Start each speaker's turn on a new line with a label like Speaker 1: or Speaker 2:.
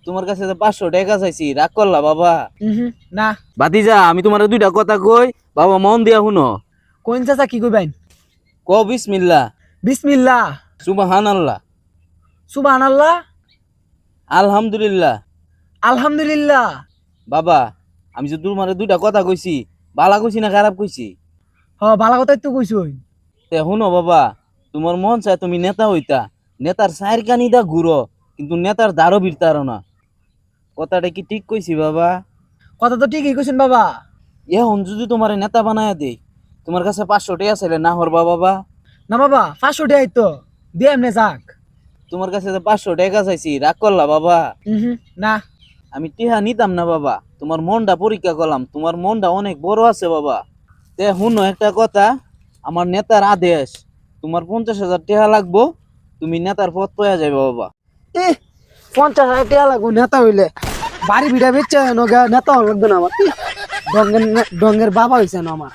Speaker 1: তোমার কাছে 500 টাকা চাইছি, রাগ করলা বাবা?
Speaker 2: না।
Speaker 1: ভাতিজা, আমি তোমার দুইটা কথা কই, বাবা মন দিয়া শুনো।
Speaker 2: কোন চাচা কি কইবেন?
Speaker 1: ক বিসমিল্লাহ।
Speaker 2: বিসমিল্লাহ।
Speaker 1: সুবহানাল্লাহ।
Speaker 2: সুবহানাল্লাহ।
Speaker 1: আলহামদুলিল্লাহ।
Speaker 2: আলহামদুলিল্লাহ।
Speaker 1: বাবা, আমি যে তোমার দুইটা কথা কইছি, ভালা কইছি না খারাপ কইছি?
Speaker 2: ভালো কথাই তো কইছই।
Speaker 1: তে শুনো বাবা, তোমার মন চায় তুমি নেতা হইতা, নেতার সাইর কানিদা ঘুরো, কিন্তু নেতার দ্বারও বিরতারো না। কথাটা কি ঠিক কইছি বাবা?
Speaker 2: কথা তো ঠিকই কইছেন বাবা।
Speaker 1: এখন যদি তোমার নেতা বানায় দেই, তোমার কাছে 500 টাকা চাইলে না হরবা বাবা?
Speaker 2: না বাবা, 500 টাকাই তো দিয়ে এমনি যাক।
Speaker 1: তোমার কাছে 500 টাকা চাইছি, রাগ করলা বাবা?
Speaker 2: না।
Speaker 1: আমি টিহা নিতাম না বাবা, তোমার মনটা পরীক্ষা করলাম, তোমার মনটা অনেক বড় আছে বাবা। তে শুনো একটা কথা, আমার নেতার আদেশ, তোমার 50,000 টাকা লাগবো, তুমি নেতার পদ পাওয়া যাবে বাবা।
Speaker 2: 50,000 টাকা লাগবো নেতা হইলে? বাড়ি ভিড়া বেচছে নেতা লাগবে না আমার। ডঙ্গের বাবা হয়েছে না আমার।